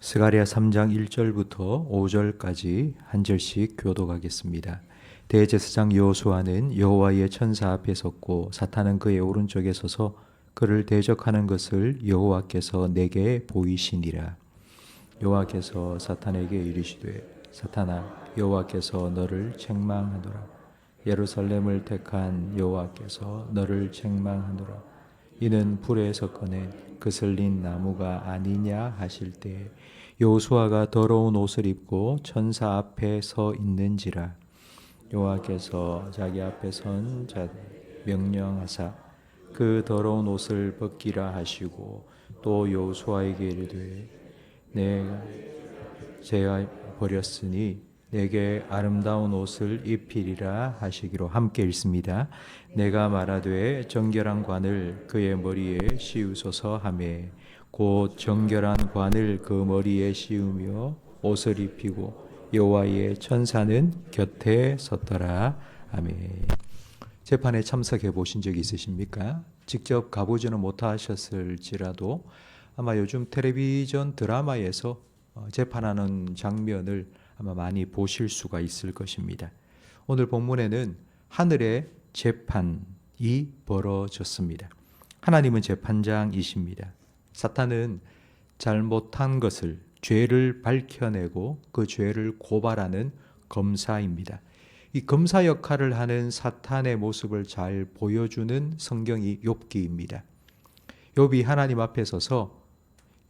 스가랴 3장 1절부터 5절까지 한 절씩 교독하겠습니다. 대제사장 여호수아는 여호와의 천사 앞에 섰고 사탄은 그의 오른쪽에 서서 그를 대적하는 것을 여호와께서 내게 보이시니라. 여호와께서 사탄에게 이르시되 사탄아, 여호와께서 너를 책망하노라. 예루살렘을 택한 여호와께서 너를 책망하노라. 이는 불에서 꺼낸 그슬린 나무가 아니냐 하실 때 여호수아가 더러운 옷을 입고 천사 앞에 서 있는지라. 여호와께서 자기 앞에 선 자 명령하사 그 더러운 옷을 벗기라 하시고 또 여호수아에게 이르되 내가 제가 버렸으니 내게 아름다운 옷을 입히리라 하시기로. 함께 읽습니다. 내가 말하되 정결한 관을 그의 머리에 씌우소서 하매 곧 정결한 관을 그 머리에 씌우며 옷을 입히고 여호와의 천사는 곁에 섰더라. 아멘. 재판에 참석해 보신 적 있으십니까? 직접 가보지는 못하셨을지라도 아마 요즘 텔레비전 드라마에서 재판하는 장면을 아마 많이 보실 수가 있을 것입니다. 오늘 본문에는 하늘의 재판이 벌어졌습니다. 하나님은 재판장이십니다. 사탄은 잘못한 것을, 죄를 밝혀내고 그 죄를 고발하는 검사입니다. 이 검사 역할을 하는 사탄의 모습을 잘 보여주는 성경이 욥기입니다. 욥이 하나님 앞에 서서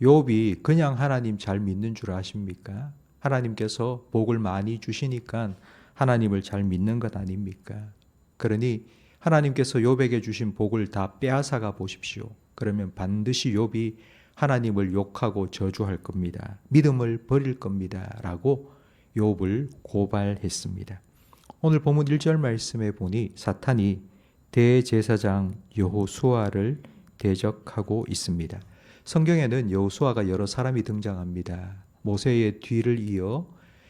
욥이 그냥 하나님 잘 믿는 줄 아십니까? 하나님께서 복을 많이 주시니까 하나님을 잘 믿는 것 아닙니까? 그러니 하나님께서 욥에게 주신 복을 다 빼앗아가 보십시오. 그러면 반드시 욥이 하나님을 욕하고 저주할 겁니다. 믿음을 버릴 겁니다. 라고 욥을 고발했습니다. 오늘 본문 1절 말씀에 보니 사탄이 대제사장 여호수아를 대적하고 있습니다. 성경에는 여호수아가 여러 사람이 등장합니다. 모세의 뒤를 이어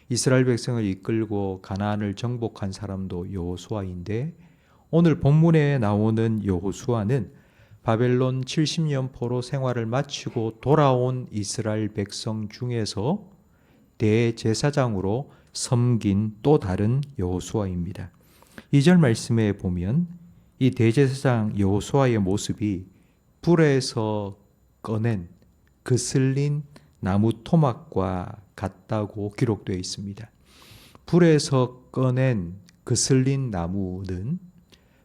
이스라엘 백성을 이끌고 가나안을 정복한 사람도 여호수아인데 오늘 본문에 나오는 여호수아는 바벨론 70년 포로 생활을 마치고 돌아온 이스라엘 백성 중에서 대제사장으로 섬긴 또 다른 여호수아입니다. 2절 말씀에 보면 이 대제사장 여호수아의 모습이 불에서 꺼낸 그슬린 나무 토막과 같다고 기록되어 있습니다. 불에서 꺼낸 그슬린 나무는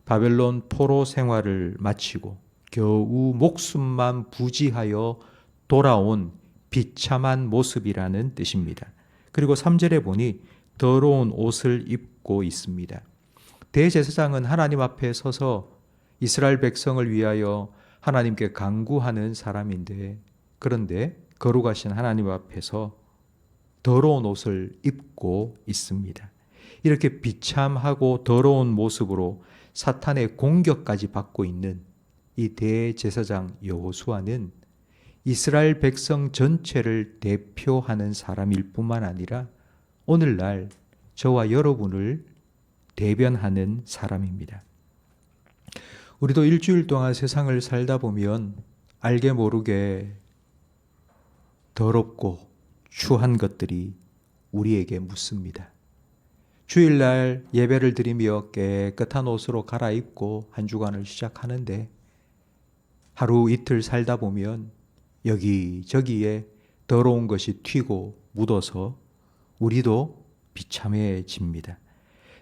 바벨론 포로 생활을 마치고 겨우 목숨만 부지하여 돌아온 비참한 모습이라는 뜻입니다. 그리고 3절에 보니 더러운 옷을 입고 있습니다. 대제사장은 하나님 앞에 서서 이스라엘 백성을 위하여 하나님께 간구하는 사람인데, 그런데 거룩하신 하나님 앞에서 더러운 옷을 입고 있습니다. 이렇게 비참하고 더러운 모습으로 사탄의 공격까지 받고 있는 이 대제사장 여호수아는 이스라엘 백성 전체를 대표하는 사람일 뿐만 아니라 오늘날 저와 여러분을 대변하는 사람입니다. 우리도 일주일 동안 세상을 살다 보면 알게 모르게 더럽고 추한 것들이 우리에게 묻습니다. 주일날 예배를 드리며 깨끗한 옷으로 갈아입고 한 주간을 시작하는데 하루 이틀 살다 보면 여기저기에 더러운 것이 튀고 묻어서 우리도 비참해집니다.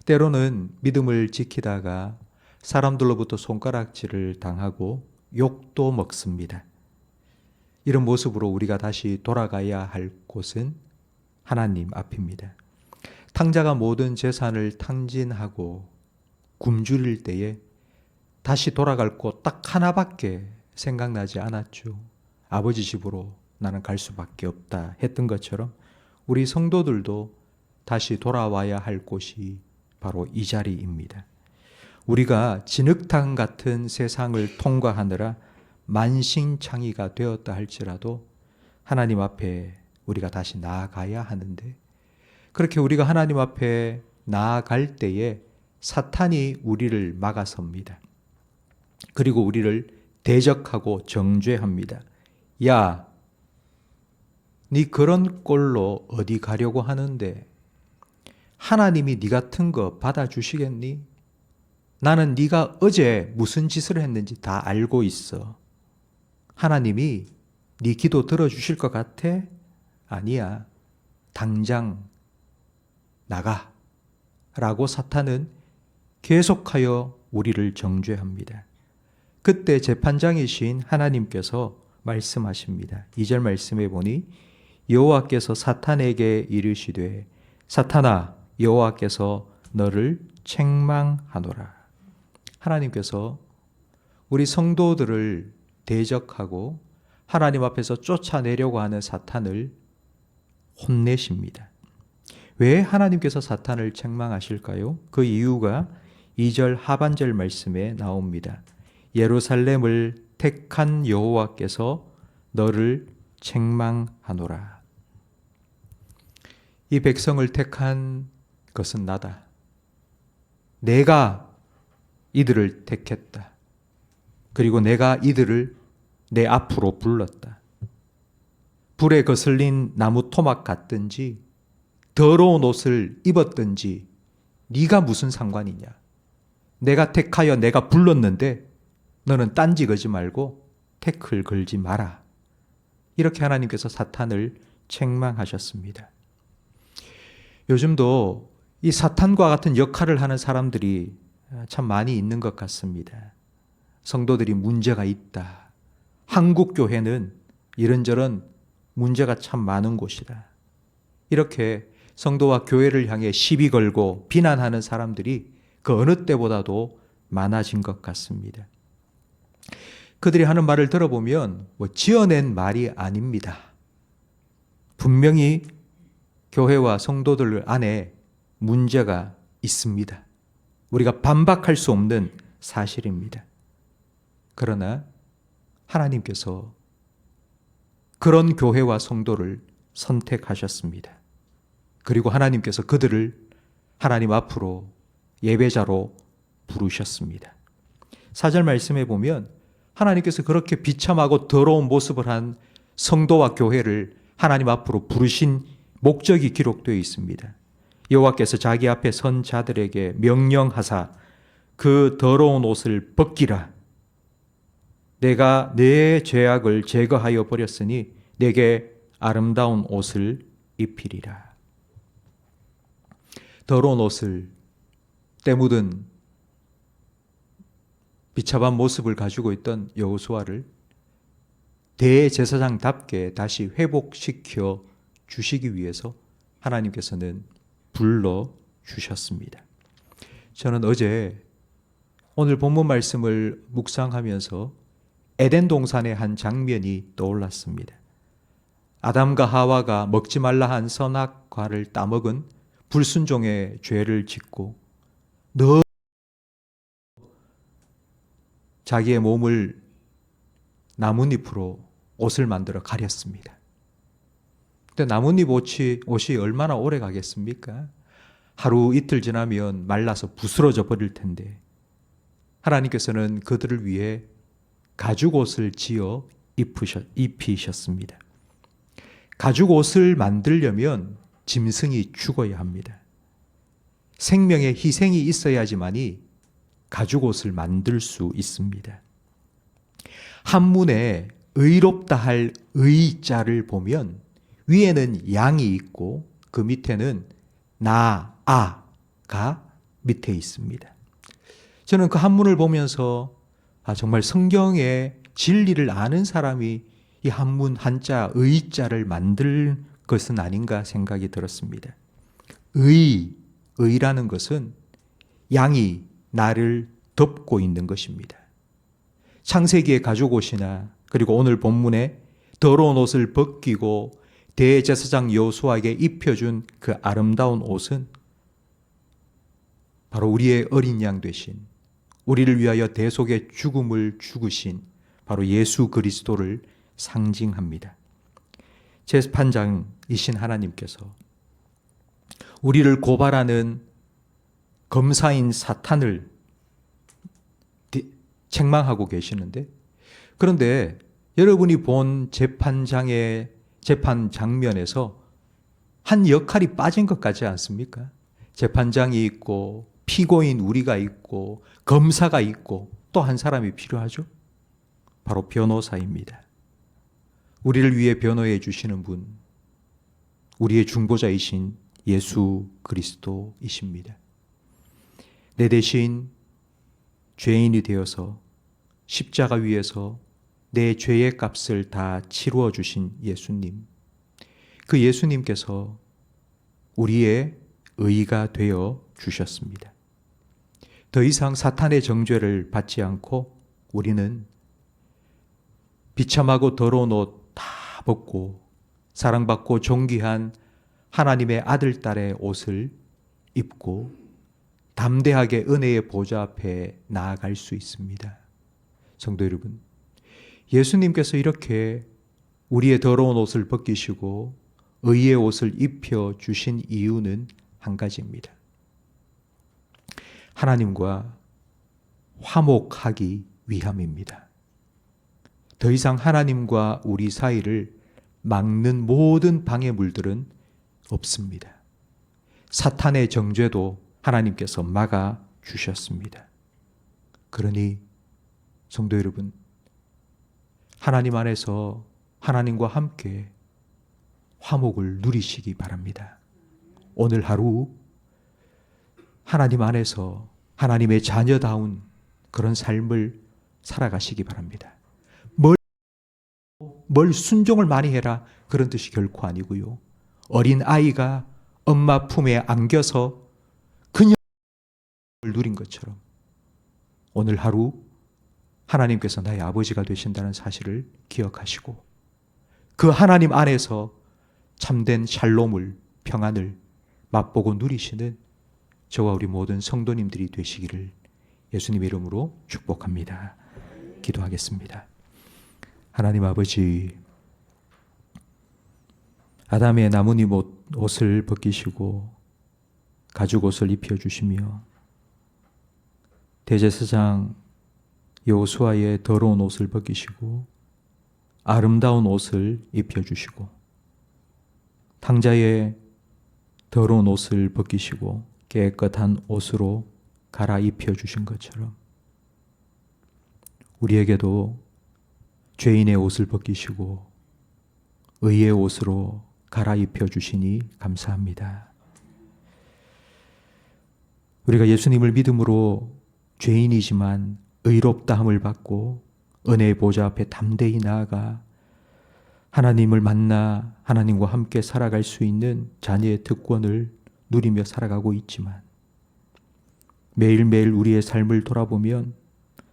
때로는 믿음을 지키다가 사람들로부터 손가락질을 당하고 욕도 먹습니다. 이런 모습으로 우리가 다시 돌아가야 할 곳은 하나님 앞입니다. 탕자가 모든 재산을 탕진하고 굶주릴 때에 다시 돌아갈 곳 딱 하나밖에 생각나지 않았죠. 아버지 집으로 나는 갈 수밖에 없다 했던 것처럼 우리 성도들도 다시 돌아와야 할 곳이 바로 이 자리입니다. 우리가 진흙탕 같은 세상을 통과하느라 만신창이가 되었다 할지라도 하나님 앞에 우리가 다시 나아가야 하는데, 그렇게 우리가 하나님 앞에 나아갈 때에 사탄이 우리를 막아섭니다. 그리고 우리를 대적하고 정죄합니다. 야, 네 그런 꼴로 어디 가려고 하는데 하나님이 네 같은 거 받아주시겠니? 나는 네가 어제 무슨 짓을 했는지 다 알고 있어. 하나님이 네 기도 들어주실 것 같아? 아니야. 당장 나가. 라고 사탄은 계속하여 우리를 정죄합니다. 그때 재판장이신 하나님께서 말씀하십니다. 2절 말씀에 보니 여호와께서 사탄에게 이르시되 사탄아 여호와께서 너를 책망하노라. 하나님께서 우리 성도들을 대적하고 하나님 앞에서 쫓아내려고 하는 사탄을 혼내십니다. 왜 하나님께서 사탄을 책망하실까요? 그 이유가 2절 하반절 말씀에 나옵니다. 예루살렘을 택한 여호와께서 너를 책망하노라. 이 백성을 택한 것은 나다. 내가 이들을 택했다. 그리고 내가 이들을 내 앞으로 불렀다. 불에 거슬린 나무 토막 같든지 더러운 옷을 입었든지 네가 무슨 상관이냐. 내가 택하여 내가 불렀는데 너는 딴지 걸지 말고 태클 걸지 마라. 이렇게 하나님께서 사탄을 책망하셨습니다. 요즘도 이 사탄과 같은 역할을 하는 사람들이 참 많이 있는 것 같습니다. 성도들이 문제가 있다. 한국 교회는 이런저런 문제가 참 많은 곳이다. 이렇게 성도와 교회를 향해 시비 걸고 비난하는 사람들이 그 어느 때보다도 많아진 것 같습니다. 그들이 하는 말을 들어보면 지어낸 말이 아닙니다. 분명히 교회와 성도들 안에 문제가 있습니다. 우리가 반박할 수 없는 사실입니다. 그러나 하나님께서 그런 교회와 성도를 선택하셨습니다. 그리고 하나님께서 그들을 하나님 앞으로 예배자로 부르셨습니다. 4절 말씀에 보면 하나님께서 그렇게 비참하고 더러운 모습을 한 성도와 교회를 하나님 앞으로 부르신 목적이 기록되어 있습니다. 여호와께서 자기 앞에 선 자들에게 명령하사 그 더러운 옷을 벗기라. 내가 내 죄악을 제거하여 버렸으니 내게 아름다운 옷을 입히리라. 더러운 옷을 때 묻은 비참한 모습을 가지고 있던 여호수아를 대제사장답게 다시 회복시켜 주시기 위해서 하나님께서는 불러 주셨습니다. 저는 어제 오늘 본문 말씀을 묵상하면서 에덴 동산의 한 장면이 떠올랐습니다. 아담과 하와가 먹지 말라 한 선악과를 따먹은 불순종의 죄를 짓고 너 자기의 몸을 나뭇잎으로 옷을 만들어 가렸습니다. 근데 나뭇잎 옷이 얼마나 오래 가겠습니까? 하루 이틀 지나면 말라서 부스러져 버릴 텐데 하나님께서는 그들을 위해 가죽 옷을 지어 입히셨습니다. 가죽 옷을 만들려면 짐승이 죽어야 합니다. 생명의 희생이 있어야지만이 가죽 옷을 만들 수 있습니다. 한문에 의롭다 할 의자를 보면 위에는 양이 있고 그 밑에는 나아가 밑에 있습니다. 저는 그 한문을 보면서 정말 성경의 진리를 아는 사람이 이 한문 한자 의자를 만들 것은 아닌가 생각이 들었습니다. 의라는 것은 양이 나를 덮고 있는 것입니다. 창세기의 가죽옷이나 그리고 오늘 본문에 더러운 옷을 벗기고 대제사장 여호수아에게 입혀준 그 아름다운 옷은 바로 우리의 어린 양 되신 우리를 위하여 대속의 죽음을 죽으신 바로 예수 그리스도를 상징합니다. 재판장이신 하나님께서 우리를 고발하는 검사인 사탄을 책망하고 계시는데 그런데 여러분이 본 재판장의 재판 장면에서 한 역할이 빠진 것 같지 않습니까? 재판장이 있고 피고인 우리가 있고 검사가 있고 또 한 사람이 필요하죠. 바로 변호사입니다. 우리를 위해 변호해 주시는 분, 우리의 중보자이신 예수 그리스도이십니다. 내 대신 죄인이 되어서 십자가 위에서 내 죄의 값을 다 치루어 주신 예수님, 그 예수님께서 우리의 의가 되어 주셨습니다. 더 이상 사탄의 정죄를 받지 않고 우리는 비참하고 더러운 옷 다 벗고 사랑받고 존귀한 하나님의 아들, 딸의 옷을 입고 담대하게 은혜의 보좌 앞에 나아갈 수 있습니다. 성도 여러분, 예수님께서 이렇게 우리의 더러운 옷을 벗기시고 의의 옷을 입혀 주신 이유는 한 가지입니다. 하나님과 화목하기 위함입니다. 더 이상 하나님과 우리 사이를 막는 모든 방해물들은 없습니다. 사탄의 정죄도 하나님께서 막아 주셨습니다. 그러니 성도 여러분, 하나님 안에서 하나님과 함께 화목을 누리시기 바랍니다. 오늘 하루 하나님 안에서 하나님의 자녀다운 그런 삶을 살아가시기 바랍니다. 뭘 순종을 많이 해라 그런 뜻이 결코 아니고요. 어린 아이가 엄마 품에 안겨서 그냥 누린 것처럼 오늘 하루 하나님께서 나의 아버지가 되신다는 사실을 기억하시고 그 하나님 안에서 참된 샬롬을, 평안을 맛보고 누리시는 저와 우리 모든 성도님들이 되시기를 예수님의 이름으로 축복합니다. 기도하겠습니다. 하나님 아버지, 아담의 나뭇잎 옷을 벗기시고 가죽 옷을 입혀주시며 대제사장 여호수아의 더러운 옷을 벗기시고 아름다운 옷을 입혀주시고 탕자의 더러운 옷을 벗기시고 깨끗한 옷으로 갈아입혀 주신 것처럼 우리에게도 죄인의 옷을 벗기시고 의의 옷으로 갈아입혀 주시니 감사합니다. 우리가 예수님을 믿음으로 죄인이지만 의롭다함을 받고 은혜의 보좌 앞에 담대히 나아가 하나님을 만나 하나님과 함께 살아갈 수 있는 자녀의 특권을 누리며 살아가고 있지만 매일매일 우리의 삶을 돌아보면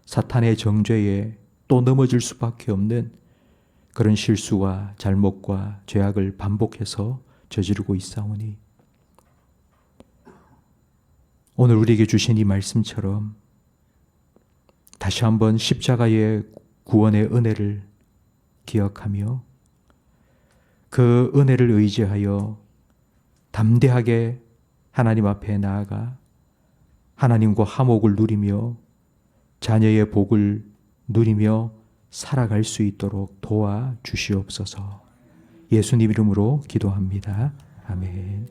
사탄의 정죄에 또 넘어질 수밖에 없는 그런 실수와 잘못과 죄악을 반복해서 저지르고 있사오니 오늘 우리에게 주신 이 말씀처럼 다시 한번 십자가의 구원의 은혜를 기억하며 그 은혜를 의지하여 담대하게 하나님 앞에 나아가 하나님과 화목을 누리며 자녀의 복을 누리며 살아갈 수 있도록 도와주시옵소서. 예수님 이름으로 기도합니다. 아멘.